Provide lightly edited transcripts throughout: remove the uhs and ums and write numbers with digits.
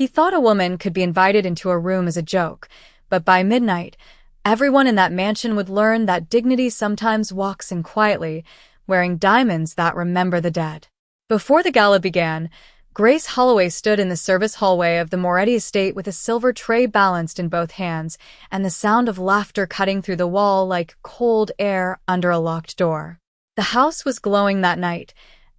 He thought a woman could be invited into a room as a joke, but by midnight, everyone in that mansion would learn that dignity sometimes walks in quietly, wearing diamonds that remember the dead. Before the gala began, Grace Holloway stood in the service hallway of the Moretti estate with a silver tray balanced in both hands and the sound of laughter cutting through the wall like cold air under a locked door. The house was glowing that night,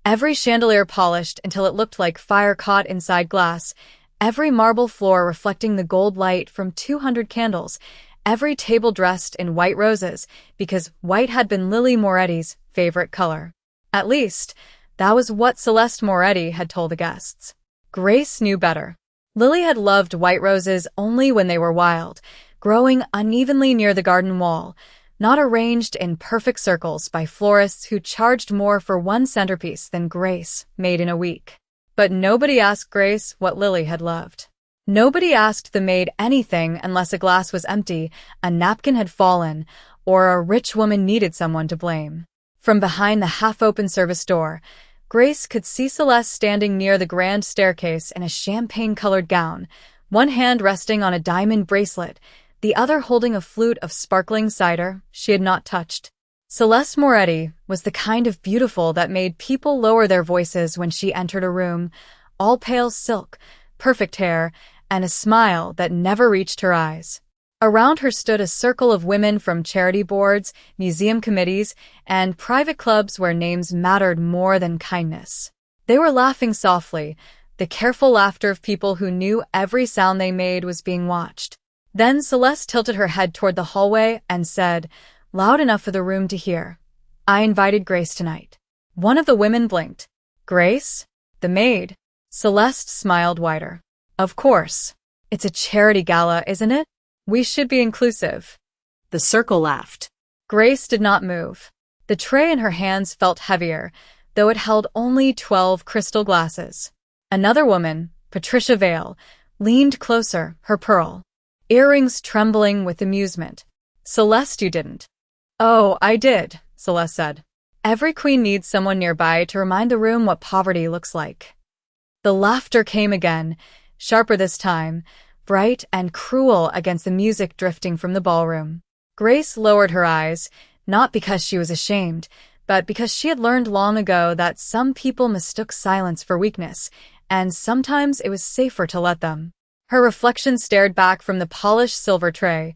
every chandelier polished until it looked like fire caught inside glass, every marble floor reflecting the gold light from 200 candles, every table dressed in white roses, because white had been Lily Moretti's favorite color. At least, that was what Celeste Moretti had told the guests. Grace knew better. Lily had loved white roses only when they were wild, growing unevenly near the garden wall, not arranged in perfect circles by florists who charged more for one centerpiece than Grace made in a week. But nobody asked Grace what Lily had loved. Nobody asked the maid anything unless a glass was empty, a napkin had fallen, or a rich woman needed someone to blame. From behind the half-open service door, Grace could see Celeste standing near the grand staircase in a champagne-colored gown, one hand resting on a diamond bracelet, the other holding a flute of sparkling cider she had not touched. Celeste Moretti was the kind of beautiful that made people lower their voices when she entered a room, all pale silk, perfect hair, and a smile that never reached her eyes. Around her stood a circle of women from charity boards, museum committees, and private clubs where names mattered more than kindness. They were laughing softly, the careful laughter of people who knew every sound they made was being watched. Then Celeste tilted her head toward the hallway and said, loud enough for the room to hear, "I invited Grace tonight." One of the women blinked. "Grace? The maid?" Celeste smiled wider. "Of course. It's a charity gala, isn't it? We should be inclusive." The circle laughed. Grace did not move. The tray in her hands felt heavier, though it held only 12 crystal glasses. Another woman, Patricia Vale, leaned closer, her pearl earrings trembling with amusement. "Celeste, you didn't." "Oh, I did," Celeste said. "Every queen needs someone nearby to remind the room what poverty looks like." The laughter came again, sharper this time, bright and cruel against the music drifting from the ballroom. Grace lowered her eyes, not because she was ashamed, but because she had learned long ago that some people mistook silence for weakness, and sometimes it was safer to let them. Her reflection stared back from the polished silver tray,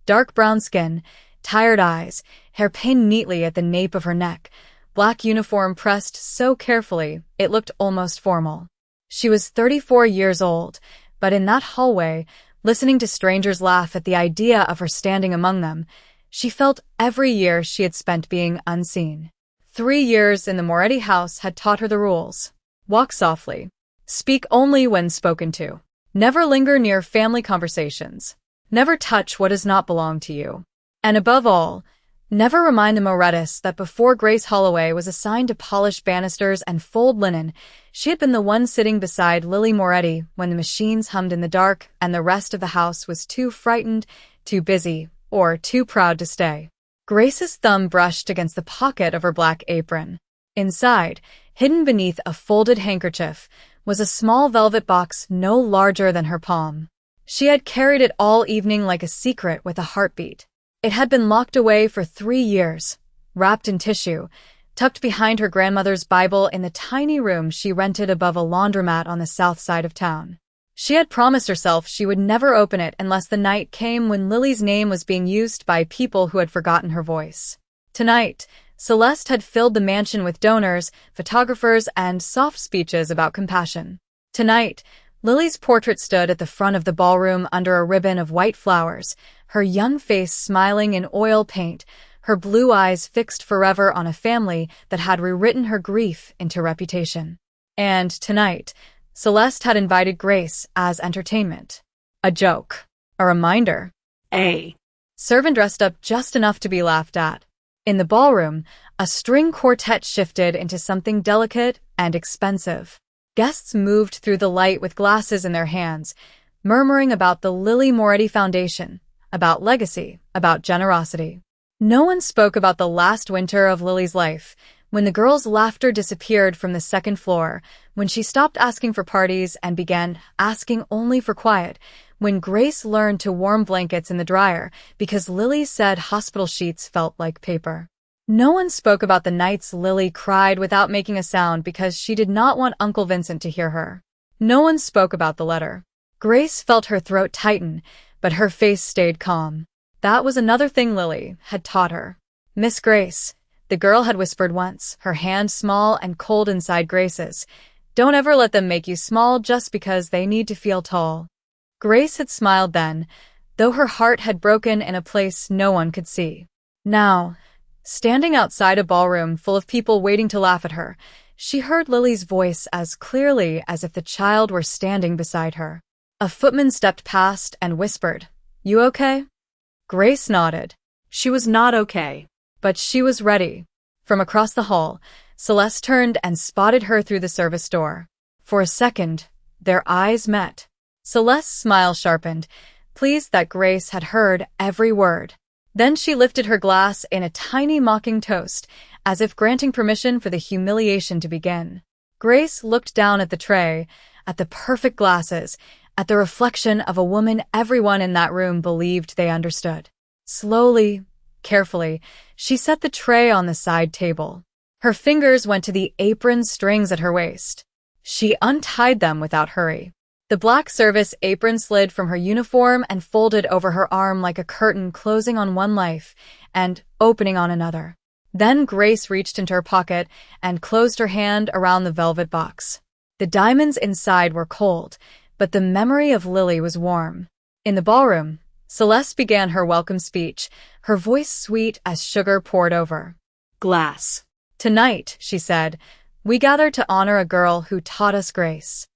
dark brown skin, tired eyes, hair pinned neatly at the nape of her neck, black uniform pressed so carefully it looked almost formal. She was 34 years old, but in that hallway, listening to strangers laugh at the idea of her standing among them, she felt every year she had spent being unseen. 3 years in the Moretti house had taught her the rules. Walk softly. Speak only when spoken to. Never linger near family conversations. Never touch what does not belong to you. And above all, never remind the Morettis that before Grace Holloway was assigned to polish banisters and fold linen, she had been the one sitting beside Lily Moretti when the machines hummed in the dark and the rest of the house was too frightened, too busy, or too proud to stay. Grace's thumb brushed against the pocket of her black apron. Inside, hidden beneath a folded handkerchief, was a small velvet box no larger than her palm. She had carried it all evening like a secret with a heartbeat. It had been locked away for 3 years, wrapped in tissue, tucked behind her grandmother's Bible in the tiny room she rented above a laundromat on the south side of town. She had promised herself she would never open it unless the night came when Lily's name was being used by people who had forgotten her voice. Tonight, Celeste had filled the mansion with donors, photographers, and soft speeches about compassion. Tonight, Lily's portrait stood at the front of the ballroom under a ribbon of white flowers, her young face smiling in oil paint, her blue eyes fixed forever on a family that had rewritten her grief into reputation. And tonight, Celeste had invited Grace as entertainment. A joke. A reminder. A servant dressed up just enough to be laughed at. In the ballroom, a string quartet shifted into something delicate and expensive. Guests moved through the light with glasses in their hands, murmuring about the Lily Moretti Foundation, about legacy, about generosity. No one spoke about the last winter of Lily's life, when the girl's laughter disappeared from the second floor, when she stopped asking for parties and began asking only for quiet, when Grace learned to warm blankets in the dryer because Lily said hospital sheets felt like paper. No one spoke about the nights Lily cried without making a sound because she did not want Uncle Vincent to hear her. No one spoke about the letter. Grace felt her throat tighten, but her face stayed calm. That was another thing Lily had taught her. "Miss Grace," the girl had whispered once, her hand small and cold inside Grace's. "Don't ever let them make you small just because they need to feel tall." Grace had smiled then, though her heart had broken in a place no one could see. Now, standing outside a ballroom full of people waiting to laugh at her, she heard Lily's voice as clearly as if the child were standing beside her. A footman stepped past and whispered, "You okay?" Grace nodded. She was not okay, but she was ready. From across the hall, Celeste turned and spotted her through the service door. For a second, their eyes met. Celeste's smile sharpened, pleased that Grace had heard every word. Then she lifted her glass in a tiny mocking toast, as if granting permission for the humiliation to begin. Grace looked down at the tray, at the perfect glasses, at the reflection of a woman everyone in that room believed they understood. Slowly, carefully, she set the tray on the side table. Her fingers went to the apron strings at her waist. She untied them without hurry. The black service apron slid from her uniform and folded over her arm like a curtain closing on one life and opening on another. Then Grace reached into her pocket and closed her hand around the velvet box. The diamonds inside were cold, but the memory of Lily was warm. In the ballroom, Celeste began her welcome speech, her voice sweet as sugar poured over. Glass. "Tonight," she said, "we gather to honor a girl who taught us grace."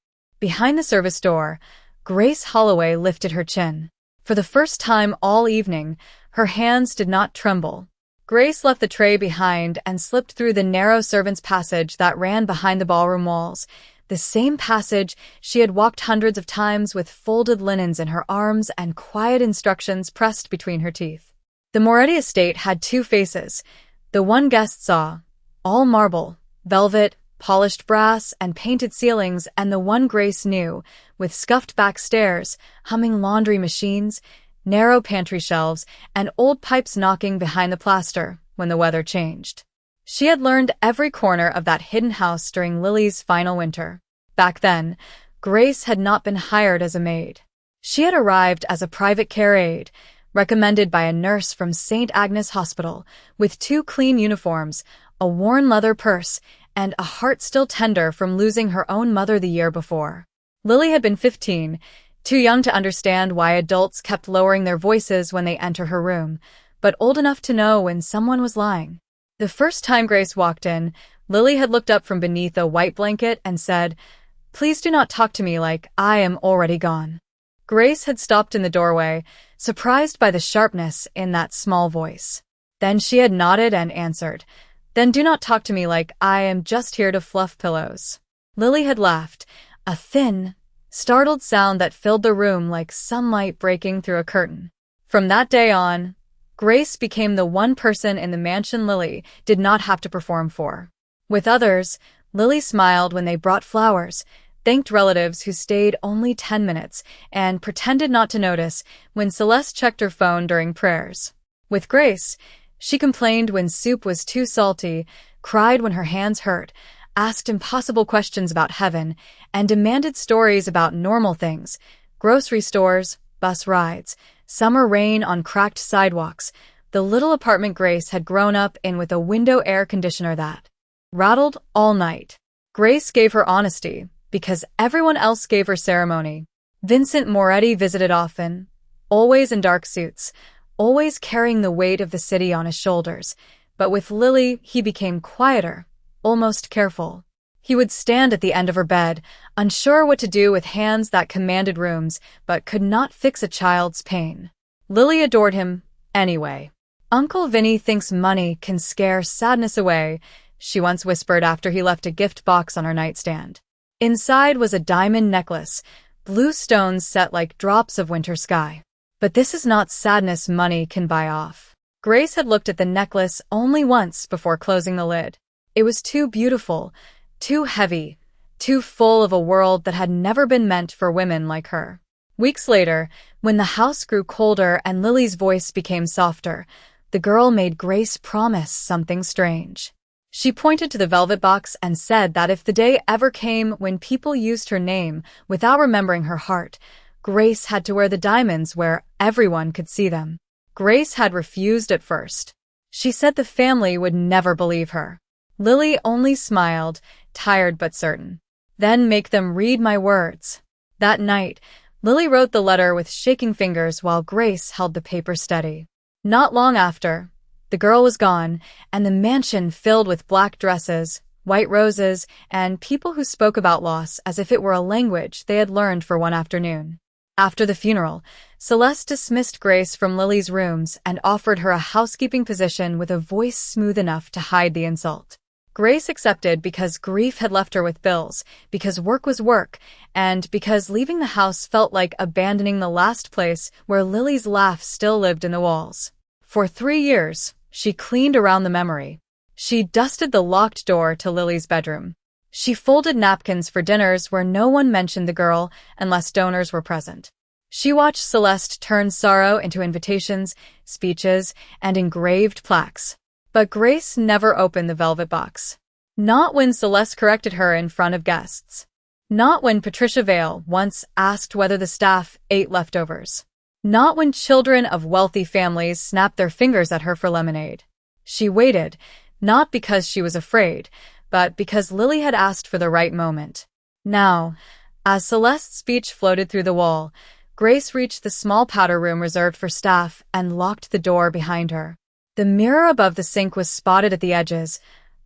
Behind the service door, Grace Holloway lifted her chin. For the first time all evening, her hands did not tremble. Grace left the tray behind and slipped through the narrow servants' passage that ran behind the ballroom walls, the same passage she had walked hundreds of times with folded linens in her arms and quiet instructions pressed between her teeth. The Moretti estate had two faces. The one guests saw, all marble, velvet, polished brass, and painted ceilings, and the one Grace knew, with scuffed back stairs, humming laundry machines, narrow pantry shelves, and old pipes knocking behind the plaster when the weather changed. She had learned every corner of that hidden house during Lily's final winter. Back then, Grace had not been hired as a maid. She had arrived as a private care aide, recommended by a nurse from St. Agnes Hospital, with two clean uniforms, a worn leather purse, and a heart still tender from losing her own mother the year before. Lily had been 15, too young to understand why adults kept lowering their voices when they entered her room, but old enough to know when someone was lying. The first time Grace walked in, Lily had looked up from beneath a white blanket and said, "Please do not talk to me like I am already gone." Grace had stopped in the doorway, surprised by the sharpness in that small voice. Then she had nodded and answered, "Then do not talk to me like I am just here to fluff pillows." Lily had laughed, a thin, startled sound that filled the room like sunlight breaking through a curtain. From that day on, Grace became the one person in the mansion Lily did not have to perform for. With others, Lily smiled when they brought flowers, thanked relatives who stayed only 10 minutes, and pretended not to notice when Celeste checked her phone during prayers. With Grace, she complained when soup was too salty, cried when her hands hurt, asked impossible questions about heaven, and demanded stories about normal things, grocery stores, bus rides, summer rain on cracked sidewalks, the little apartment Grace had grown up in with a window air conditioner that rattled all night. Grace gave her honesty, because everyone else gave her ceremony. Vincent Moretti visited often, always in dark suits, always carrying the weight of the city on his shoulders, but with Lily he became quieter, almost careful. He would stand at the end of her bed, unsure what to do with hands that commanded rooms, but could not fix a child's pain. Lily adored him, anyway. "Uncle Vinny thinks money can scare sadness away," she once whispered after he left a gift box on her nightstand. Inside was a diamond necklace, blue stones set like drops of winter sky. But this is not sadness money can buy off. Grace had looked at the necklace only once before closing the lid. It was too beautiful, too heavy, too full of a world that had never been meant for women like her. Weeks later, when the house grew colder and Lily's voice became softer, the girl made Grace promise something strange. She pointed to the velvet box and said that if the day ever came when people used her name without remembering her heart, Grace had to wear the diamonds where everyone could see them. Grace had refused at first. She said the family would never believe her. Lily only smiled, tired but certain. Then make them read my words. That night, Lily wrote the letter with shaking fingers while Grace held the paper steady. Not long after, the girl was gone, and the mansion filled with black dresses, white roses, and people who spoke about loss as if it were a language they had learned for one afternoon. After the funeral, Celeste dismissed Grace from Lily's rooms and offered her a housekeeping position with a voice smooth enough to hide the insult. Grace accepted because grief had left her with bills, because work was work, and because leaving the house felt like abandoning the last place where Lily's laugh still lived in the walls. For 3 years, she cleaned around the memory. She dusted the locked door to Lily's bedroom. She folded napkins for dinners where no one mentioned the girl unless donors were present. She watched Celeste turn sorrow into invitations, speeches, and engraved plaques. But Grace never opened the velvet box. Not when Celeste corrected her in front of guests. Not when Patricia Vale once asked whether the staff ate leftovers. Not when children of wealthy families snapped their fingers at her for lemonade. She waited, not because she was afraid, but because Lily had asked for the right moment. Now, as Celeste's speech floated through the wall, Grace reached the small powder room reserved for staff and locked the door behind her. The mirror above the sink was spotted at the edges,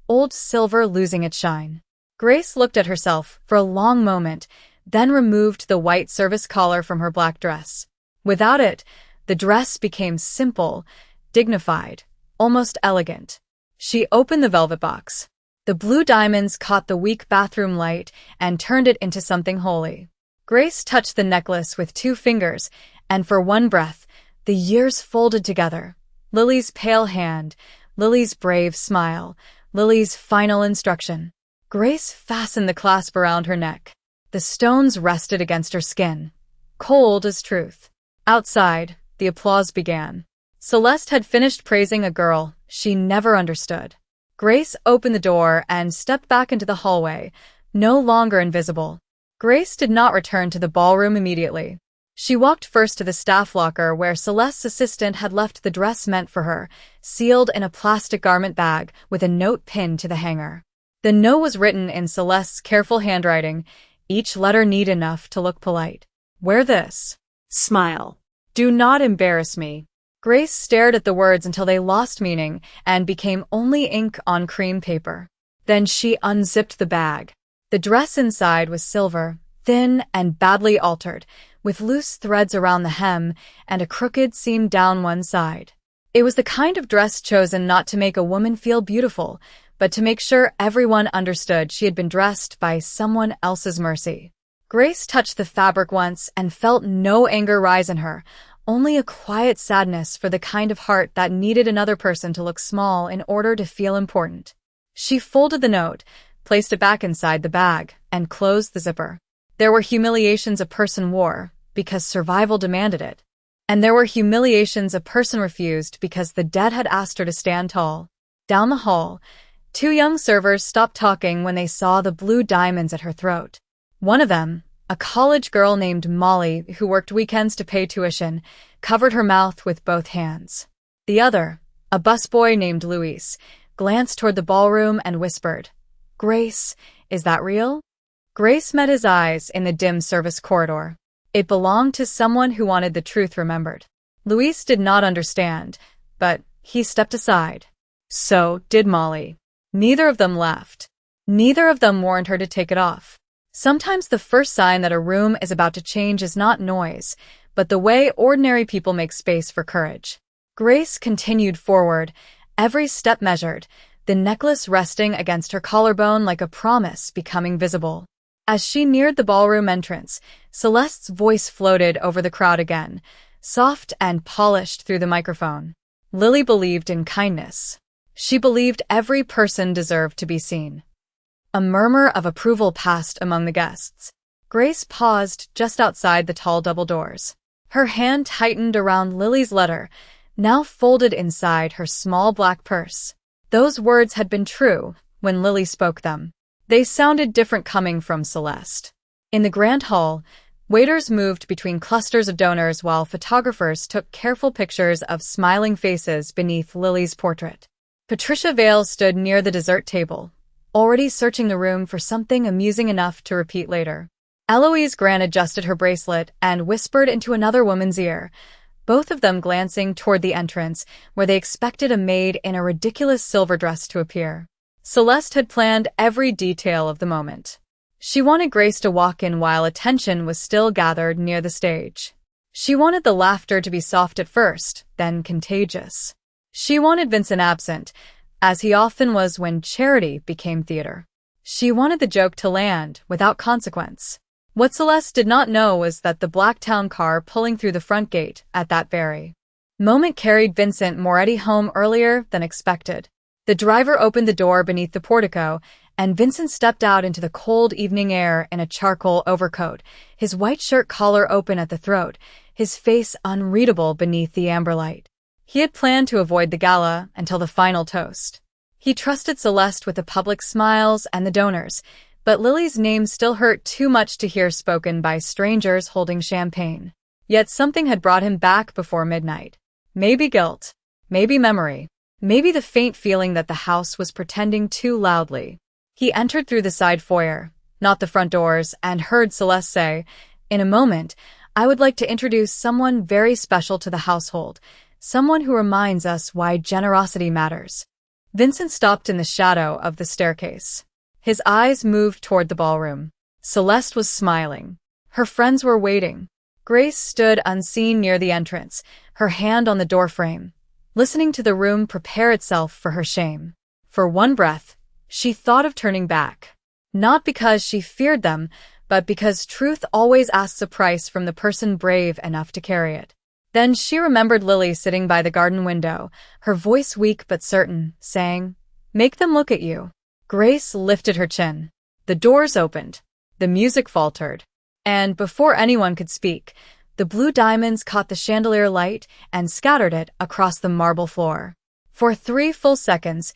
old silver losing its shine. Grace looked at herself for a long moment, then removed the white service collar from her black dress. Without it, the dress became simple, dignified, almost elegant. She opened the velvet box. The blue diamonds caught the weak bathroom light and turned it into something holy. Grace touched the necklace with 2 fingers, and for one breath, the years folded together. Lily's pale hand, Lily's brave smile, Lily's final instruction. Grace fastened the clasp around her neck. The stones rested against her skin, cold as truth. Outside, the applause began. Celeste had finished praising a girl she never understood. Grace opened the door and stepped back into the hallway, no longer invisible. Grace did not return to the ballroom immediately. She walked first to the staff locker where Celeste's assistant had left the dress meant for her, sealed in a plastic garment bag with a note pinned to the hanger. The note was written in Celeste's careful handwriting, each letter neat enough to look polite. Wear this. Smile. Do not embarrass me. Grace stared at the words until they lost meaning and became only ink on cream paper. Then she unzipped the bag. The dress inside was silver, thin and badly altered, with loose threads around the hem and a crooked seam down one side. It was the kind of dress chosen not to make a woman feel beautiful, but to make sure everyone understood she had been dressed by someone else's mercy. Grace touched the fabric once and felt no anger rise in her, only a quiet sadness for the kind of heart that needed another person to look small in order to feel important. She folded the note, placed it back inside the bag, and closed the zipper. There were humiliations a person wore because survival demanded it. And there were humiliations a person refused because the dead had asked her to stand tall. Down the hall, 2 young servers stopped talking when they saw the blue diamonds at her throat. One of them, a college girl named Molly who worked weekends to pay tuition, covered her mouth with both hands. The other, a busboy named Luis, glanced toward the ballroom and whispered, "Grace, is that real?" Grace met his eyes in the dim service corridor. It belonged to someone who wanted the truth remembered. Luis did not understand, but he stepped aside. So did Molly. Neither of them left. Neither of them warned her to take it off. Sometimes the first sign that a room is about to change is not noise, but the way ordinary people make space for courage. Grace continued forward, every step measured, the necklace resting against her collarbone like a promise becoming visible. As she neared the ballroom entrance, Celeste's voice floated over the crowd again, soft and polished through the microphone. Lily believed in kindness. She believed every person deserved to be seen. A murmur of approval passed among the guests. Grace paused just outside the tall double doors. Her hand tightened around Lily's letter, now folded inside her small black purse. Those words had been true when Lily spoke them. They sounded different coming from Celeste. In the grand hall, waiters moved between clusters of donors while photographers took careful pictures of smiling faces beneath Lily's portrait. Patricia Vale stood near the dessert table, already searching the room for something amusing enough to repeat later. Eloise Grant adjusted her bracelet and whispered into another woman's ear, both of them glancing toward the entrance where they expected a maid in a ridiculous silver dress to appear. Celeste had planned every detail of the moment. She wanted Grace to walk in while attention was still gathered near the stage. She wanted the laughter to be soft at first, then contagious. She wanted Vincent absent, as he often was when charity became theater. She wanted the joke to land without consequence. What Celeste did not know was that the black town car pulling through the front gate at that very moment carried Vincent Moretti home earlier than expected. The driver opened the door beneath the portico, and Vincent stepped out into the cold evening air in a charcoal overcoat, his white shirt collar open at the throat, his face unreadable beneath the amber light. He had planned to avoid the gala until the final toast. He trusted Celeste with the public smiles and the donors, but Lily's name still hurt too much to hear spoken by strangers holding champagne. Yet something had brought him back before midnight. Maybe guilt, maybe memory, maybe the faint feeling that the house was pretending too loudly. He entered through the side foyer, not the front doors, and heard Celeste say, "In a moment, I would like to introduce someone very special to the household, someone who reminds us why generosity matters." Vincent stopped in the shadow of the staircase. His eyes moved toward the ballroom. Celeste was smiling. Her friends were waiting. Grace stood unseen near the entrance, her hand on the doorframe, listening to the room prepare itself for her shame. For one breath, she thought of turning back. Not because she feared them, but because truth always asks a price from the person brave enough to carry it. Then she remembered Lily sitting by the garden window, her voice weak but certain, saying, "Make them look at you." Grace lifted her chin. The doors opened. The music faltered. And before anyone could speak, the blue diamonds caught the chandelier light and scattered it across the marble floor. For 3 full seconds,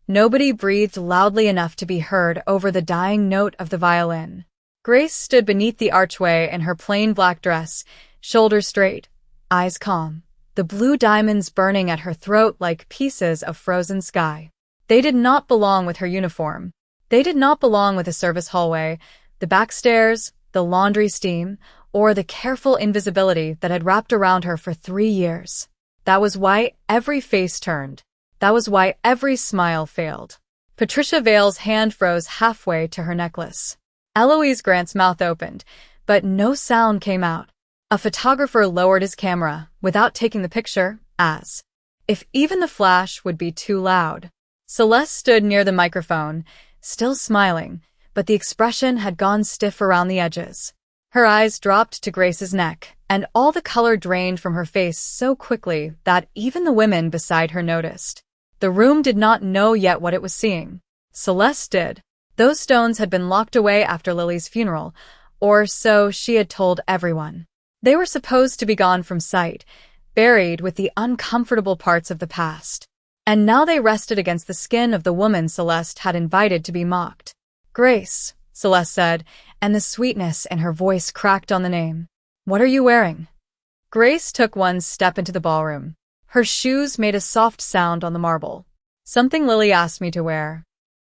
nobody breathed loudly enough to be heard over the dying note of the violin. Grace stood beneath the archway in her plain black dress, shoulders straight, eyes calm, the blue diamonds burning at her throat like pieces of frozen sky. They did not belong with her uniform. They did not belong with the service hallway, the back stairs, the laundry steam, or the careful invisibility that had wrapped around her for 3 years. That was why every face turned. That was why every smile failed. Patricia Vale's hand froze halfway to her necklace. Eloise Grant's mouth opened, but no sound came out. A photographer lowered his camera without taking the picture, as if even the flash would be too loud. Celeste stood near the microphone, still smiling, but the expression had gone stiff around the edges. Her eyes dropped to Grace's neck, and all the color drained from her face so quickly that even the women beside her noticed. The room did not know yet what it was seeing. Celeste did. Those stones had been locked away after Lily's funeral, or so she had told everyone. They were supposed to be gone from sight, buried with the uncomfortable parts of the past. And now they rested against the skin of the woman Celeste had invited to be mocked. "Grace," Celeste said, and the sweetness in her voice cracked on the name. "What are you wearing?" Grace took one step into the ballroom. Her shoes made a soft sound on the marble. "Something Lily asked me to wear."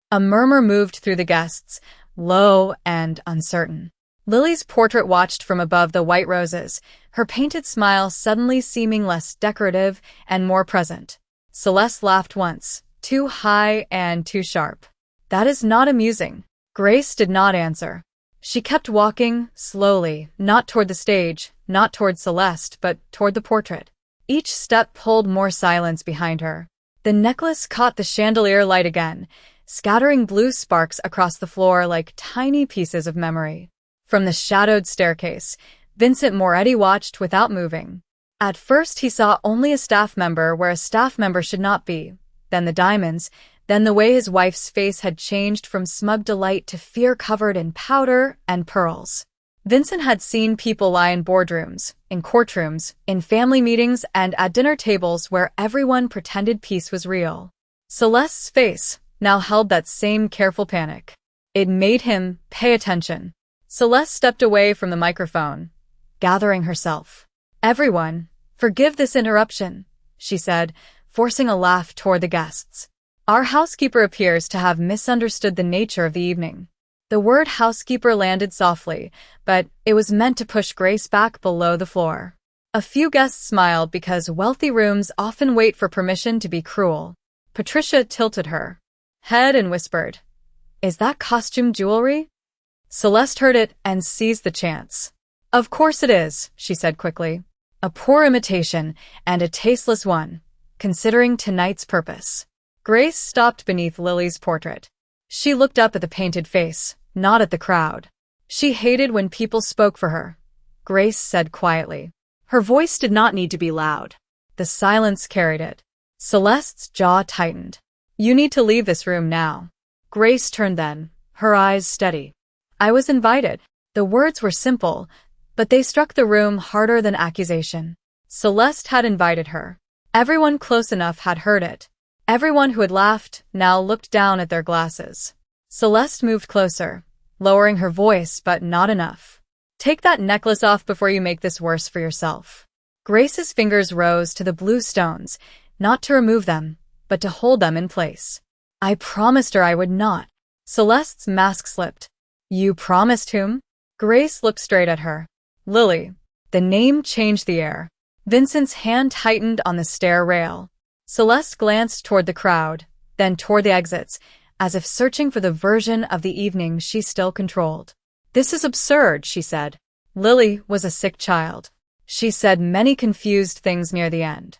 A murmur moved through the guests, low and uncertain. Lily's portrait watched from above the white roses, her painted smile suddenly seeming less decorative and more present. Celeste laughed once, too high and too sharp. "That is not amusing." Grace did not answer. She kept walking, slowly, not toward the stage, not toward Celeste, but toward the portrait. Each step pulled more silence behind her. The necklace caught the chandelier light again, scattering blue sparks across the floor like tiny pieces of memory. From the shadowed staircase, Vincent Moretti watched without moving. At first he saw only a staff member where a staff member should not be, then the diamonds, then the way his wife's face had changed from smug delight to fear covered in powder and pearls. Vincent had seen people lie in boardrooms, in courtrooms, in family meetings, and at dinner tables where everyone pretended peace was real. Celeste's face now held that same careful panic. It made him pay attention. Celeste stepped away from the microphone, gathering herself. "Everyone, forgive this interruption," she said, forcing a laugh toward the guests. "Our housekeeper appears to have misunderstood the nature of the evening." The word housekeeper landed softly, but it was meant to push Grace back below the floor. A few guests smiled because wealthy rooms often wait for permission to be cruel. Patricia tilted her head and whispered, "Is that costume jewelry?" Celeste heard it and seized the chance. "Of course it is," she said quickly. "A poor imitation and a tasteless one, considering tonight's purpose." Grace stopped beneath Lily's portrait. She looked up at the painted face, not at the crowd. She hated when people spoke for her, Grace said quietly. Her voice did not need to be loud. The silence carried it. Celeste's jaw tightened. "You need to leave this room now." Grace turned then, her eyes steady. "I was invited." The words were simple, but they struck the room harder than accusation. Celeste had invited her. Everyone close enough had heard it. Everyone who had laughed now looked down at their glasses. Celeste moved closer, lowering her voice, but not enough. "Take that necklace off before you make this worse for yourself." Grace's fingers rose to the blue stones, not to remove them, but to hold them in place. "I promised her I would not." Celeste's mask slipped. "You promised whom?" Grace looked straight at her. "Lily." The name changed the air. Vincent's hand tightened on the stair rail. Celeste glanced toward the crowd, then toward the exits, as if searching for the version of the evening she still controlled. "This is absurd," she said. Lily was a sick child. She said many confused things near the end.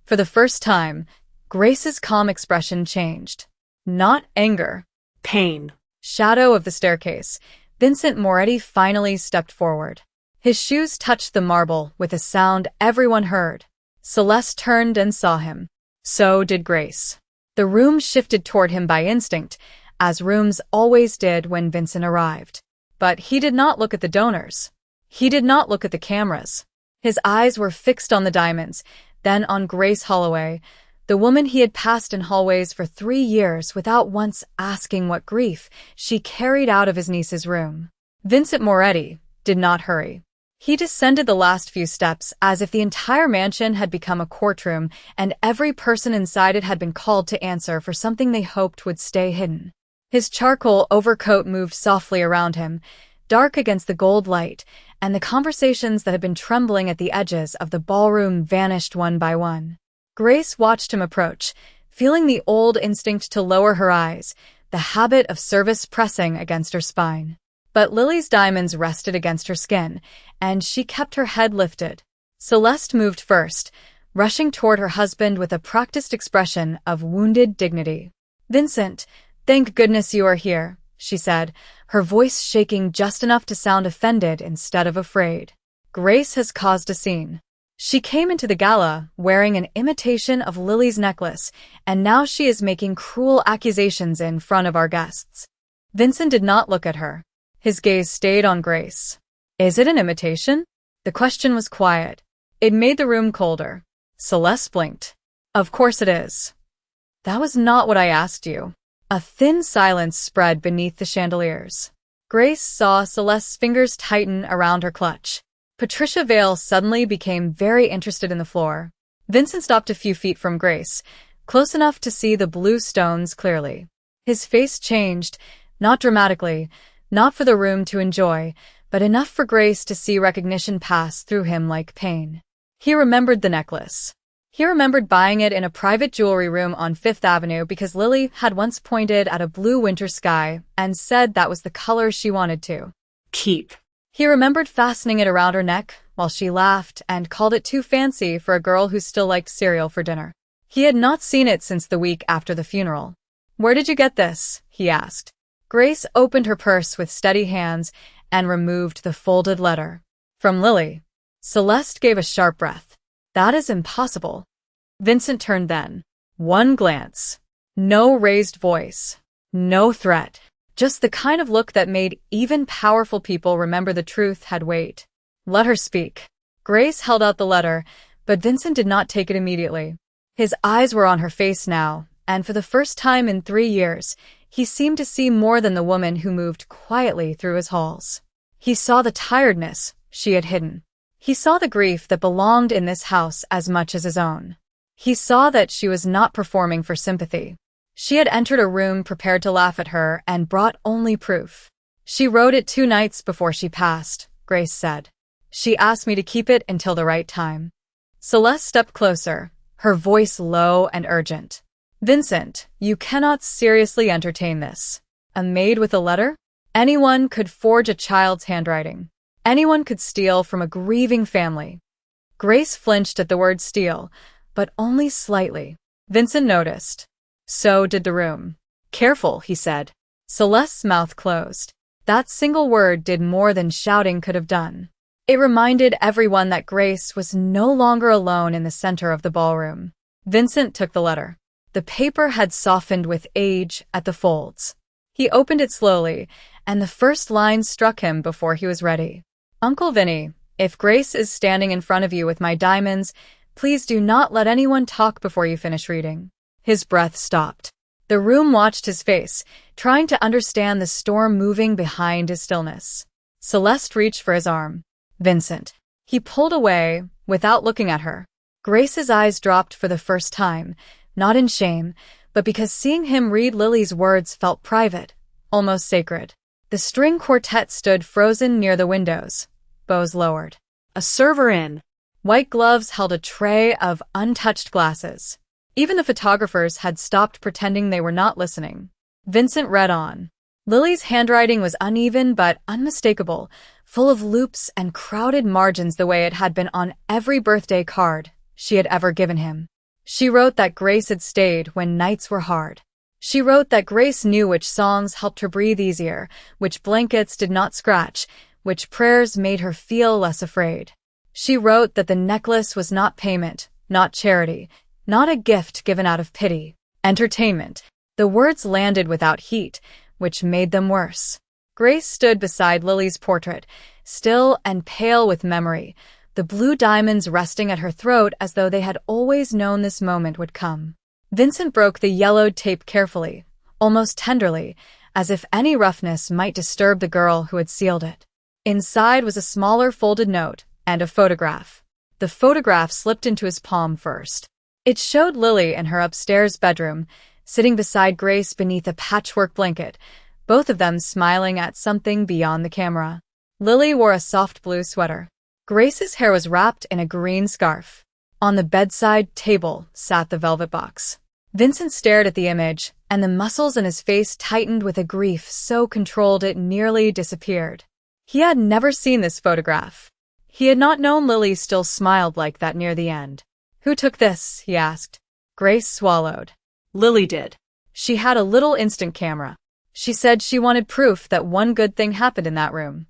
For the first time, Grace's calm expression changed. Not anger. Pain. Shadow of the staircase. Vincent Moretti finally stepped forward. His shoes touched the marble with a sound everyone heard. Celeste turned and saw him. So did Grace. The room shifted toward him by instinct, as rooms always did when Vincent arrived. But he did not look at the donors. He did not look at the cameras. His eyes were fixed on the diamonds, then on Grace Holloway, the woman he had passed in hallways for 3 years without once asking what grief she carried out of his niece's room. Vincent Moretti did not hurry. He descended the last few steps as if the entire mansion had become a courtroom and every person inside it had been called to answer for something they hoped would stay hidden. His charcoal overcoat moved softly around him, dark against the gold light, and the conversations that had been trembling at the edges of the ballroom vanished one by one. Grace watched him approach, feeling the old instinct to lower her eyes, the habit of service pressing against her spine. But Lily's diamonds rested against her skin, and she kept her head lifted. Celeste moved first, rushing toward her husband with a practiced expression of wounded dignity. "Vincent, thank goodness you are here," she said, her voice shaking just enough to sound offended instead of afraid. "Grace has caused a scene." She came into the gala wearing an imitation of Lily's necklace, and now she is making cruel accusations in front of our guests. Vincent did not look at her. His gaze stayed on Grace. "Is it an imitation?" The question was quiet. It made the room colder. Celeste blinked. "Of course it is." "That was not what I asked you." A thin silence spread beneath the chandeliers. Grace saw Celeste's fingers tighten around her clutch. Patricia Vale suddenly became very interested in the floor. Vincent stopped a few feet from Grace, close enough to see the blue stones clearly. His face changed, not dramatically, not for the room to enjoy, but enough for Grace to see recognition pass through him like pain. He remembered the necklace. He remembered buying it in a private jewelry room on Fifth Avenue because Lily had once pointed at a blue winter sky and said that was the color she wanted to keep. He remembered fastening it around her neck while she laughed and called it too fancy for a girl who still liked cereal for dinner. He had not seen it since the week after the funeral. "Where did you get this?" he asked. Grace opened her purse with steady hands and removed the folded letter. "From Lily." Celeste gave a sharp breath. "That is impossible." Vincent turned then. One glance. No raised voice. No threat. Just the kind of look that made even powerful people remember the truth had weight. Let her speak. Grace held out the letter, but Vincent did not take it immediately. His eyes were on her face now, and for the first time in 3 years, he seemed to see more than the woman who moved quietly through his halls. He saw the tiredness she had hidden. He saw the grief that belonged in this house as much as his own. He saw that she was not performing for sympathy. She had entered a room prepared to laugh at her and brought only proof. She wrote it 2 nights before she passed, Grace said. She asked me to keep it until the right time. Celeste stepped closer, her voice low and urgent. Vincent, you cannot seriously entertain this. A maid with a letter? Anyone could forge a child's handwriting. Anyone could steal from a grieving family. Grace flinched at the word steal, but only slightly. Vincent noticed. So did the room. Careful, he said. Celeste's mouth closed. That single word did more than shouting could have done. It reminded everyone that Grace was no longer alone in the center of the ballroom. Vincent took the letter. The paper had softened with age at the folds. He opened it slowly, and the first line struck him before he was ready. Uncle Vinny, if Grace is standing in front of you with my diamonds, please do not let anyone talk before you finish reading. His breath stopped. The room watched his face, trying to understand the storm moving behind his stillness. Celeste reached for his arm. Vincent. He pulled away, without looking at her. Grace's eyes dropped for the first time, not in shame, but because seeing him read Lily's words felt private, almost sacred. The string quartet stood frozen near the windows, bows lowered. A server in. White gloves held a tray of untouched glasses. Even the photographers had stopped pretending they were not listening. Vincent read on. Lily's handwriting was uneven but unmistakable, full of loops and crowded margins the way it had been on every birthday card she had ever given him. She wrote that Grace had stayed when nights were hard. She wrote that Grace knew which songs helped her breathe easier, which blankets did not scratch, which prayers made her feel less afraid. She wrote that the necklace was not payment, not charity, not a gift given out of pity. Entertainment. The words landed without heat, which made them worse. Grace stood beside Lily's portrait, still and pale with memory, the blue diamonds resting at her throat as though they had always known this moment would come. Vincent broke the yellowed tape carefully, almost tenderly, as if any roughness might disturb the girl who had sealed it. Inside was a smaller folded note and a photograph. The photograph slipped into his palm first. It showed Lily in her upstairs bedroom, sitting beside Grace beneath a patchwork blanket, both of them smiling at something beyond the camera. Lily wore a soft blue sweater. Grace's hair was wrapped in a green scarf. On the bedside table sat the velvet box. Vincent stared at the image, and the muscles in his face tightened with a grief so controlled it nearly disappeared. He had never seen this photograph. He had not known Lily still smiled like that near the end. Who took this? He asked. Grace swallowed. Lily did. She had a little instant camera. She said she wanted proof that one good thing happened in that room.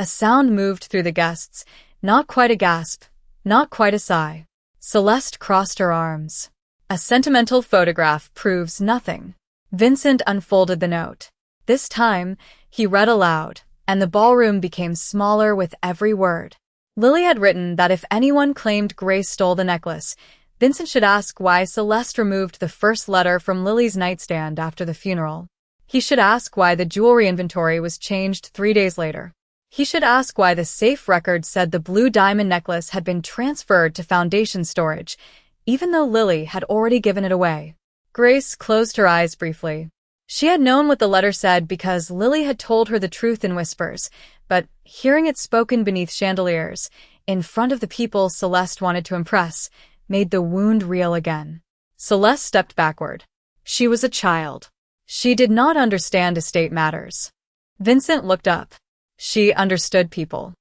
A sound moved through the guests, not quite a gasp, not quite a sigh. Celeste crossed her arms. A sentimental photograph proves nothing. Vincent unfolded the note. This time, he read aloud, and the ballroom became smaller with every word. Lily had written that if anyone claimed Grace stole the necklace, Vincent should ask why Celeste removed the first letter from Lily's nightstand after the funeral. He should ask why the jewelry inventory was changed 3 days later. He should ask why the safe record said the blue diamond necklace had been transferred to foundation storage, even though Lily had already given it away. Grace closed her eyes briefly. She had known what the letter said because Lily had told her the truth in whispers, but hearing it spoken beneath chandeliers, in front of the people Celeste wanted to impress, made the wound real again. Celeste stepped backward. She was a child. She did not understand estate matters. Vincent looked up. She understood people.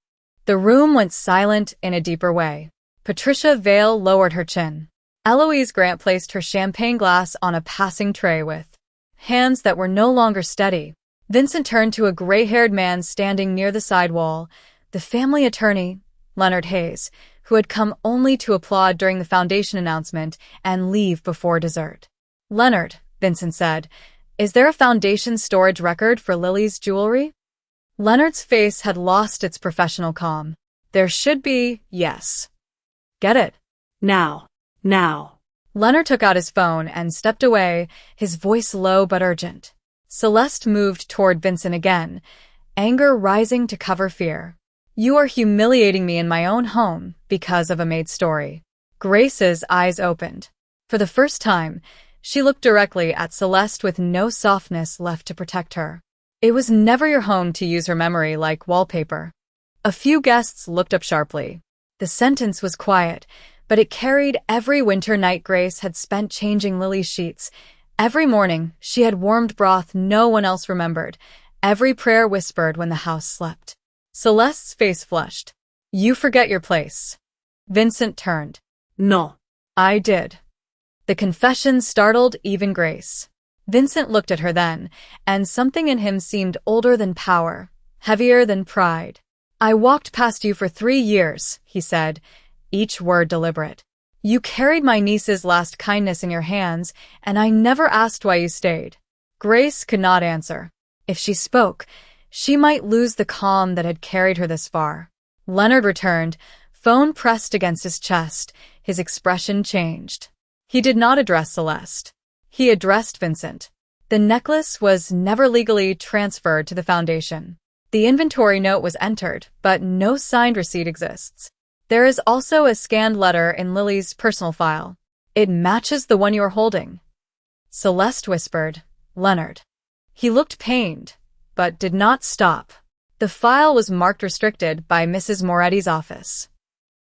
The room went silent in a deeper way. Patricia Vale lowered her chin. Eloise Grant placed her champagne glass on a passing tray with hands that were no longer steady. Vincent turned to a gray-haired man standing near the side wall, the family attorney, Leonard Hayes, who had come only to applaud during the foundation announcement and leave before dessert. "Leonard," Vincent said, "is there a foundation storage record for Lily's jewelry?" Leonard's face had lost its professional calm. "There should be, yes." "Get it." Now. Now. Leonard took out his phone and stepped away, his voice low but urgent. Celeste moved toward Vincent again, anger rising to cover fear. "You are humiliating me in my own home because of a Maid story." Grace's eyes opened. For the first time, she looked directly at Celeste with no softness left to protect her. It was never your home to use her memory like wallpaper. A few guests looked up sharply. The sentence was quiet, but it carried every winter night Grace had spent changing Lily's sheets. Every morning, she had warmed broth no one else remembered. Every prayer whispered when the house slept. Celeste's face flushed. "You forget your place." Vincent turned. No. "I did." The confession startled even Grace. Vincent looked at her then, and something in him seemed older than power, heavier than pride. "I walked past you for 3 years," he said, each word deliberate. "You carried my niece's last kindness in your hands, and I never asked why you stayed." Grace could not answer. If she spoke, she might lose the calm that had carried her this far. Leonard returned, phone pressed against his chest. His expression changed. He did not address Celeste. He addressed Vincent. "The necklace was never legally transferred to the foundation. The inventory note was entered, but no signed receipt exists. There is also a scanned letter in Lily's personal file. It matches the one you are holding." Celeste whispered, "Leonard." He looked pained, but did not stop. The file was marked restricted by Mrs. Moretti's office.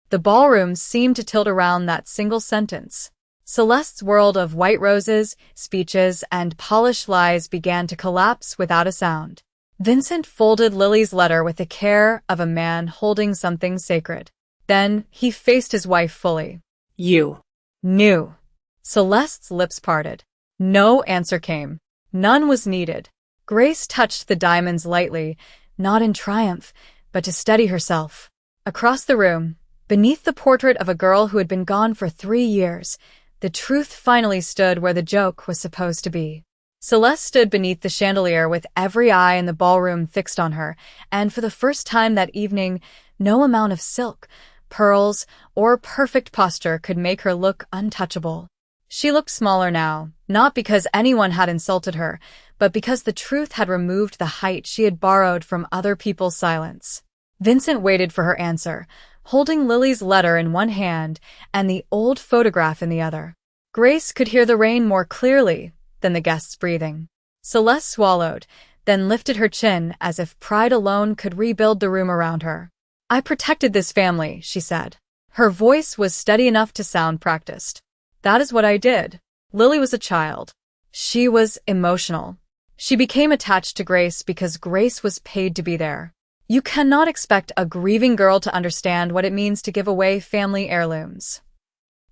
The ballroom seemed to tilt around that single sentence. Celeste's world of white roses, speeches, and polished lies began to collapse without a sound. Vincent folded Lily's letter with the care of a man holding something sacred. Then he faced his wife fully. "You knew." Celeste's lips parted. No answer came. None was needed. Grace touched the diamonds lightly, not in triumph, but to steady herself. Across the room, beneath the portrait of a girl who had been gone for 3 years, the truth finally stood where the joke was supposed to be. Celeste stood beneath the chandelier with every eye in the ballroom fixed on her, and for the first time that evening, no amount of silk, pearls, or perfect posture could make her look untouchable. She looked smaller now, not because anyone had insulted her, but because the truth had removed the height she had borrowed from other people's silence. Vincent waited for her answer, holding Lily's letter in one hand and the old photograph in the other. Grace could hear the rain more clearly than the guests' breathing. Celeste swallowed, then lifted her chin as if pride alone could rebuild the room around her. "I protected this family," she said. Her voice was steady enough to sound practiced. "That is what I did." Lily was a child. She was emotional. She became attached to Grace because Grace was paid to be there. You cannot expect a grieving girl to understand what it means to give away family heirlooms.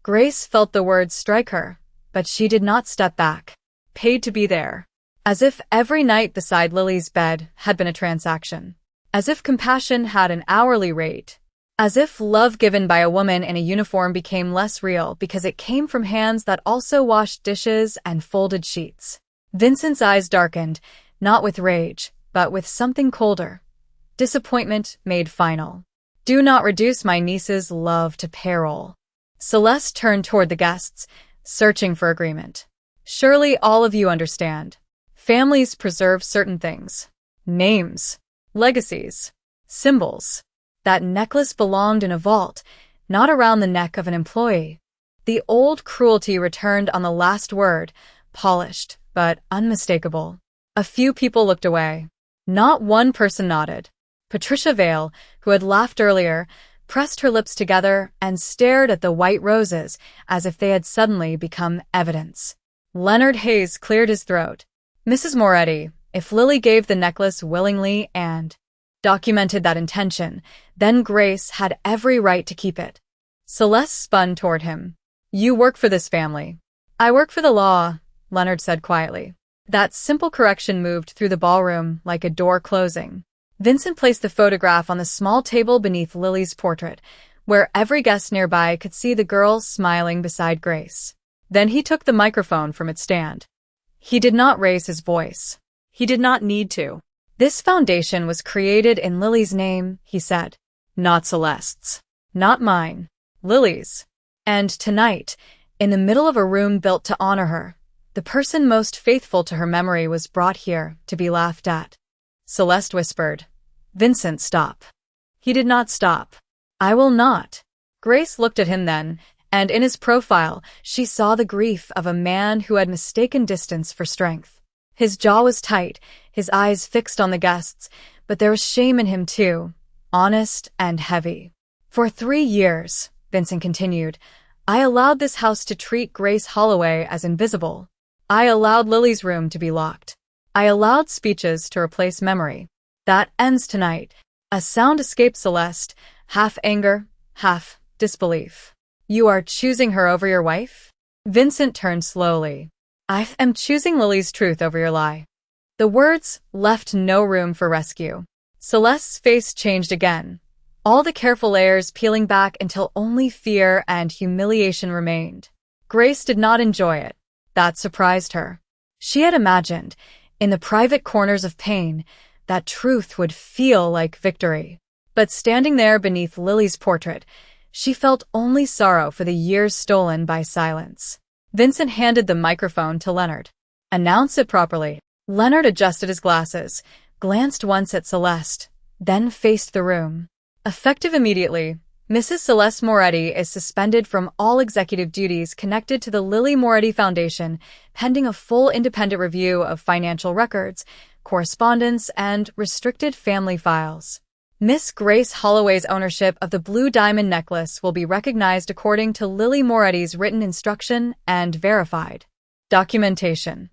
Grace felt the words strike her, but she did not step back. Paid to be there. As if every night beside Lily's bed had been a transaction. As if compassion had an hourly rate. As if love given by a woman in a uniform became less real because it came from hands that also washed dishes and folded sheets. Vincent's eyes darkened, not with rage, but with something colder. Disappointment made final. "Do not reduce my niece's love to peril." Celeste turned toward the guests, searching for agreement. "Surely all of you understand. Families preserve certain things. Names, legacies, symbols. That necklace belonged in a vault, not around the neck of an employee." The old cruelty returned on the last word, polished, but unmistakable. A few people looked away. Not one person nodded. Patricia Vale, who had laughed earlier, pressed her lips together and stared at the white roses as if they had suddenly become evidence. Leonard Hayes cleared his throat. "Mrs. Moretti, if Lily gave the necklace willingly and documented that intention, then Grace had every right to keep it." Celeste spun toward him. "You work for this family." "I work for the law," Leonard said quietly. That simple correction moved through the ballroom like a door closing. Vincent placed the photograph on the small table beneath Lily's portrait, where every guest nearby could see the girl smiling beside Grace. Then he took the microphone from its stand. He did not raise his voice. He did not need to. This foundation was created in Lily's name, he said. Not Celeste's. Not mine. Lily's. And tonight, in the middle of a room built to honor her, the person most faithful to her memory was brought here to be laughed at. Celeste whispered. Vincent, stop. He did not stop. I will not. Grace looked at him then, and in his profile, she saw the grief of a man who had mistaken distance for strength. His jaw was tight, his eyes fixed on the guests, but there was shame in him too, honest and heavy. For 3 years, Vincent continued, I allowed this house to treat Grace Holloway as invisible. I allowed Lily's room to be locked. I allowed speeches to replace memory. That ends tonight. A sound escaped Celeste, half anger, half disbelief. You are choosing her over your wife? Vincent turned slowly. I am choosing Lily's truth over your lie. The words left no room for rescue. Celeste's face changed again, all the careful layers peeling back until only fear and humiliation remained. Grace did not enjoy it. That surprised her. She had imagined, in the private corners of pain, that truth would feel like victory. But standing there beneath Lily's portrait, she felt only sorrow for the years stolen by silence. Vincent handed the microphone to Leonard. Announce it properly. Leonard adjusted his glasses, glanced once at Celeste, then faced the room. Effective immediately, Mrs. Celeste Moretti is suspended from all executive duties connected to the Lily Moretti Foundation, pending a full independent review of financial records, correspondence, and restricted family files. Miss Grace Holloway's ownership of the blue diamond necklace will be recognized according to Lily Moretti's written instruction and verified. Documentation.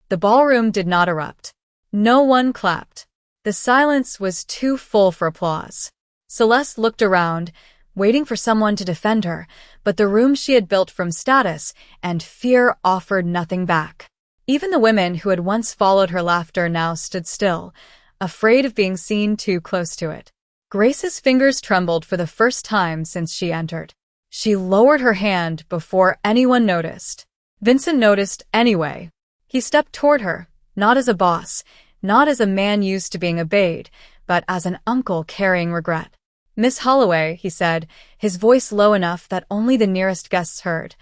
The ballroom did not erupt. No one clapped. The silence was too full for applause. Celeste looked around, waiting for someone to defend her, but the room she had built from status and fear offered nothing back. Even the women who had once followed her laughter now stood still, afraid of being seen too close to it. Grace's fingers trembled for the first time since she entered. She lowered her hand before anyone noticed. Vincent noticed anyway. He stepped toward her, not as a boss, not as a man used to being obeyed, but as an uncle carrying regret. Miss Holloway, he said, his voice low enough that only the nearest guests heard.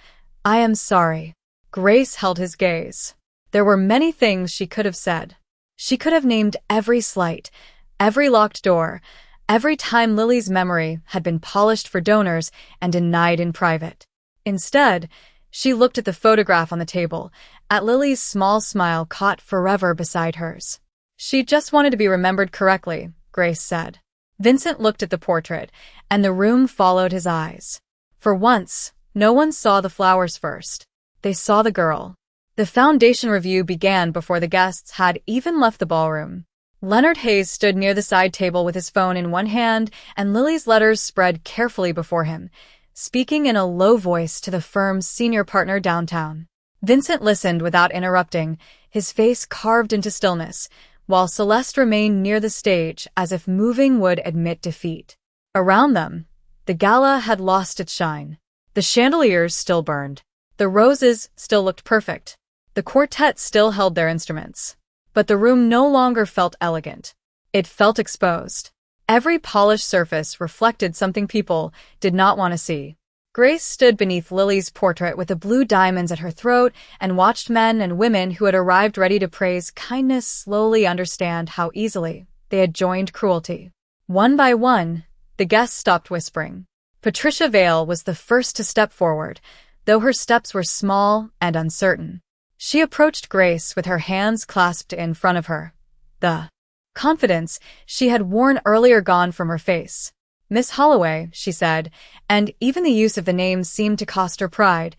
I am sorry. Grace held his gaze. There were many things she could have said. She could have named every slight, every locked door, every time Lily's memory had been polished for donors and denied in private. Instead, she looked at the photograph on the table, at Lily's small smile caught forever beside hers. She just wanted to be remembered correctly, Grace said. Vincent looked at the portrait, and the room followed his eyes. For once, no one saw the flowers first. They saw the girl. The foundation review began before the guests had even left the ballroom. Leonard Hayes stood near the side table with his phone in one hand and Lily's letters spread carefully before him, speaking in a low voice to the firm's senior partner downtown. Vincent listened without interrupting, his face carved into stillness, while Celeste remained near the stage as if moving would admit defeat. Around them, the gala had lost its shine. The chandeliers still burned. The roses still looked perfect. The quartet still held their instruments. But the room no longer felt elegant. It felt exposed. Every polished surface reflected something people did not want to see. Grace stood beneath Lily's portrait with the blue diamonds at her throat and watched men and women who had arrived ready to praise kindness slowly understand how easily they had joined cruelty. One by one, the guests stopped whispering. Patricia Vale was the first to step forward, though her steps were small and uncertain. She approached Grace with her hands clasped in front of her. The confidence she had worn earlier gone from her face. Miss Holloway, she said, and even the use of the name seemed to cost her pride.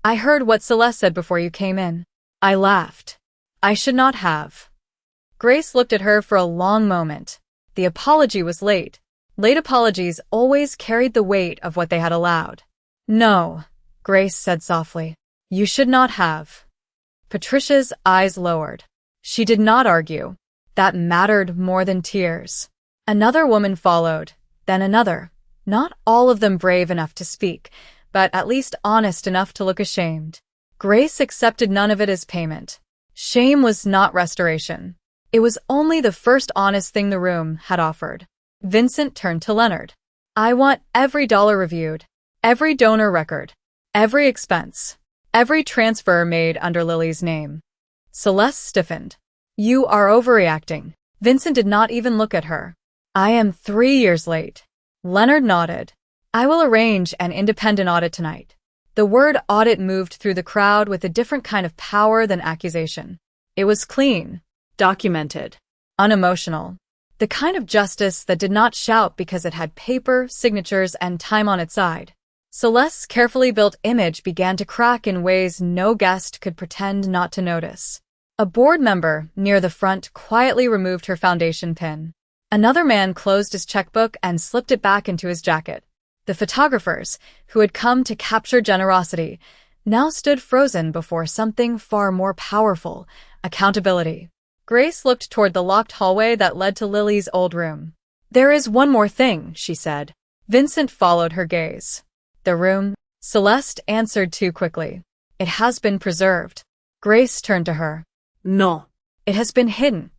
I heard what Celeste said before you came in. I laughed. I should not have. Grace looked at her for a long moment. The apology was late. Late apologies always carried the weight of what they had allowed. No, Grace said softly. You should not have. Patricia's eyes lowered. She did not argue. That mattered more than tears. Another woman followed, then another, not all of them brave enough to speak, but at least honest enough to look ashamed. Grace accepted none of it as payment. Shame was not restoration. It was only the first honest thing the room had offered. Vincent turned to Leonard. I want every dollar reviewed, every donor record, every expense, every transfer made under Lily's name. Celeste stiffened. You are overreacting. Vincent did not even look at her. I am 3 years late. Leonard nodded. I will arrange an independent audit tonight. The word audit moved through the crowd with a different kind of power than accusation. It was clean, Documented. unemotional. The kind of justice that did not shout because it had paper, signatures, and time on its side. Celeste's carefully built image began to crack in ways no guest could pretend not to notice. A board member near the front quietly removed her foundation pin. Another man closed his checkbook and slipped it back into his jacket. The photographers, who had come to capture generosity, now stood frozen before something far more powerful: accountability. Grace looked toward the locked hallway that led to Lily's old room. There is one more thing, she said. Vincent followed her gaze. The room? Celeste answered too quickly. It has been preserved. Grace turned to her. No. It has been hidden.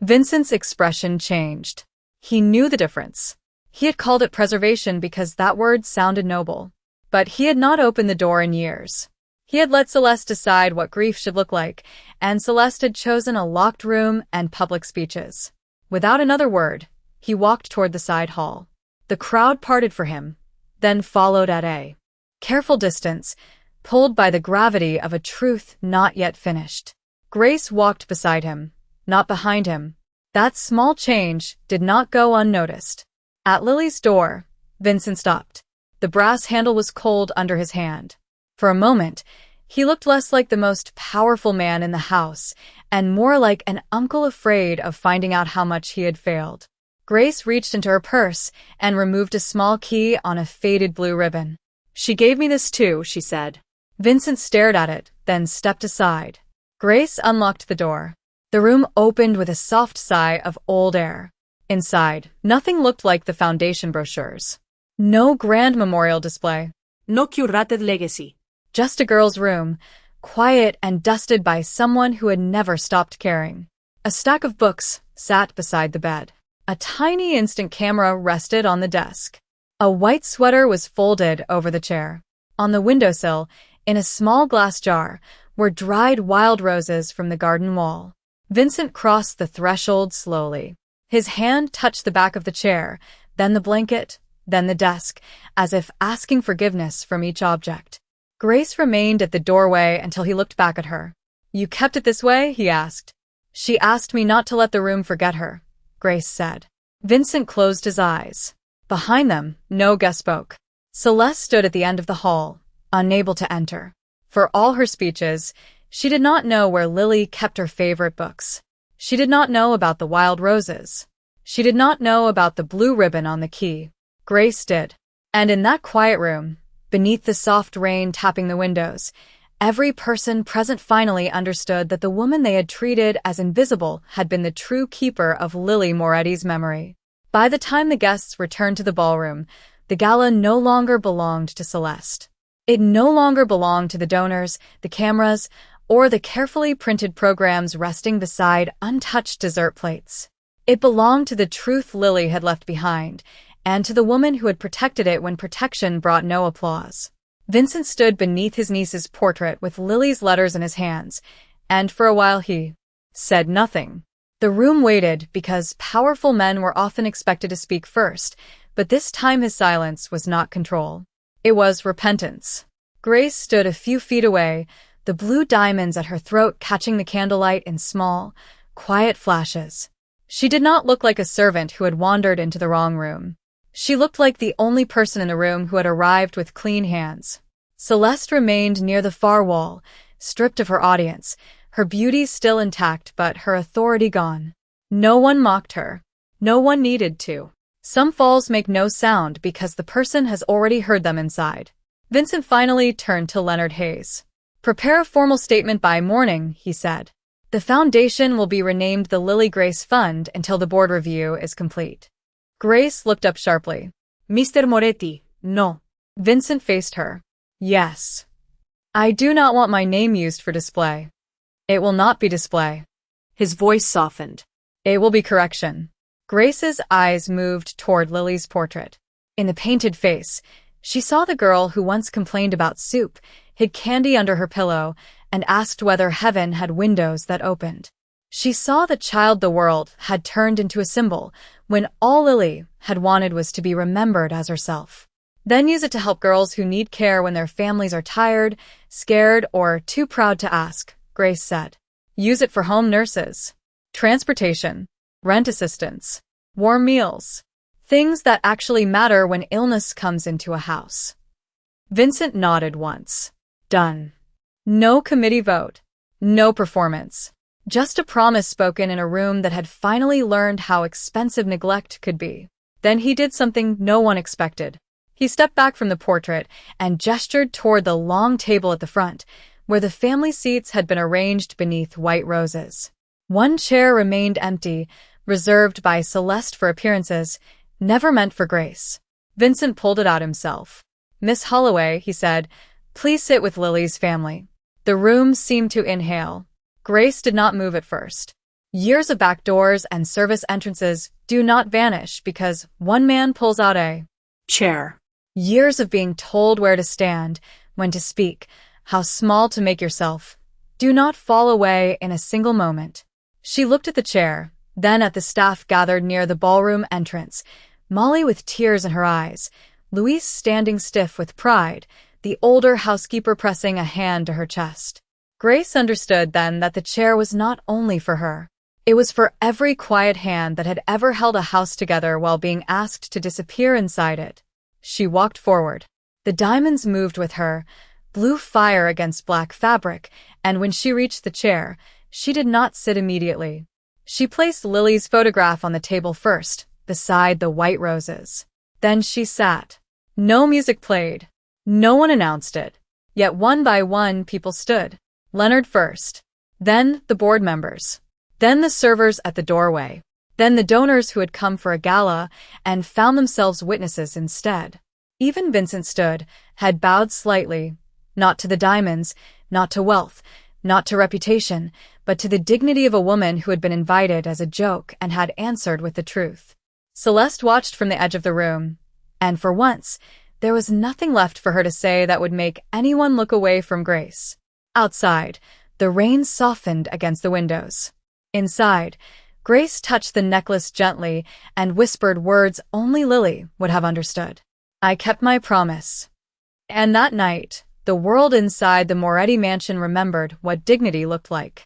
Vincent's expression changed. He knew the difference. He had called it preservation because that word sounded noble. But he had not opened the door in years. He had let Celeste decide what grief should look like, and Celeste had chosen a locked room and public speeches. Without another word, he walked toward the side hall. The crowd parted for him, then followed at a careful distance, pulled by the gravity of a truth not yet finished. Grace walked beside him, not behind him. That small change did not go unnoticed. At Lily's door, Vincent stopped. The brass handle was cold under his hand. For a moment, he looked less like the most powerful man in the house and more like an uncle afraid of finding out how much he had failed. Grace reached into her purse and removed a small key on a faded blue ribbon. She gave me this too, she said. Vincent stared at it, then stepped aside. Grace unlocked the door. The room opened with a soft sigh of old air. Inside, nothing looked like the foundation brochures. No grand memorial display. No curated legacy. Just a girl's room, quiet and dusted by someone who had never stopped caring. A stack of books sat beside the bed. A tiny instant camera rested on the desk. A white sweater was folded over the chair. On the windowsill, in a small glass jar, were dried wild roses from the garden wall. Vincent crossed the threshold slowly. His hand touched the back of the chair, then the blanket, then the desk, as if asking forgiveness from each object. Grace remained at the doorway until he looked back at her. You kept it this way? He asked. She asked me not to let the room forget her, Grace said. Vincent closed his eyes. Behind them, no guest spoke. Celeste stood at the end of the hall, unable to enter. For all her speeches, she did not know where Lily kept her favorite books. She did not know about the wild roses. She did not know about the blue ribbon on the key. Grace did. And in that quiet room, beneath the soft rain tapping the windows, every person present finally understood that the woman they had treated as invisible had been the true keeper of Lily Moretti's memory. By the time the guests returned to the ballroom, the gala no longer belonged to Celeste. It no longer belonged to the donors, the cameras, or the carefully printed programs resting beside untouched dessert plates. It belonged to the truth Lily had left behind, and to the woman who had protected it when protection brought no applause. Vincent stood beneath his niece's portrait with Lily's letters in his hands, and for a while he said nothing. The room waited because powerful men were often expected to speak first, but this time his silence was not control. It was repentance. Grace stood a few feet away, the blue diamonds at her throat catching the candlelight in small, quiet flashes. She did not look like a servant who had wandered into the wrong room. She looked like the only person in the room who had arrived with clean hands. Celeste remained near the far wall, stripped of her audience, her beauty still intact but her authority gone. No one mocked her. No one needed to. Some falls make no sound because the person has already heard them inside. Vincent finally turned to Leonard Hayes. Prepare a formal statement by morning, he said. The foundation will be renamed the Lily Grace Fund until the board review is complete. Grace looked up sharply. Mr. Moretti, no. Vincent faced her. Yes. I do not want my name used for display. It will not be display. His voice softened. It will be correction. Grace's eyes moved toward Lily's portrait. In the painted face, she saw the girl who once complained about soup, hid candy under her pillow, and asked whether heaven had windows that opened. She saw the child the world had turned into a symbol, when all Lily had wanted was to be remembered as herself. Then use it to help girls who need care when their families are tired, scared, or too proud to ask, Grace said. Use it for home nurses, transportation, rent assistance, warm meals, things that actually matter when illness comes into a house. Vincent nodded once. Done. No committee vote. No performance. Just a promise spoken in a room that had finally learned how expensive neglect could be. Then he did something no one expected. He stepped back from the portrait and gestured toward the long table at the front, where the family seats had been arranged beneath white roses. One chair remained empty, reserved by Celeste for appearances, never meant for Grace. Vincent pulled it out himself. Miss Holloway, he said, please sit with Lily's family. The room seemed to inhale. Grace did not move at first. Years of back doors and service entrances do not vanish because one man pulls out a chair. Years of being told where to stand, when to speak, how small to make yourself, do not fall away in a single moment. She looked at the chair, then at the staff gathered near the ballroom entrance, Molly with tears in her eyes, Louise standing stiff with pride, the older housekeeper pressing a hand to her chest. Grace understood then that the chair was not only for her. It was for every quiet hand that had ever held a house together while being asked to disappear inside it. She walked forward. The diamonds moved with her, blue fire against black fabric, and when she reached the chair, she did not sit immediately. She placed Lily's photograph on the table first, beside the white roses. Then she sat. No music played. No one announced it. Yet one by one people stood. Leonard first. Then the board members. Then the servers at the doorway. Then the donors who had come for a gala and found themselves witnesses instead. Even Vincent stood, head bowed slightly, not to the diamonds, not to wealth, not to reputation, but to the dignity of a woman who had been invited as a joke and had answered with the truth. Celeste watched from the edge of the room, and for once, there was nothing left for her to say that would make anyone look away from Grace. Outside, the rain softened against the windows. Inside, Grace touched the necklace gently and whispered words only Lily would have understood. I kept my promise. And that night, the world inside the Moretti mansion remembered what dignity looked like.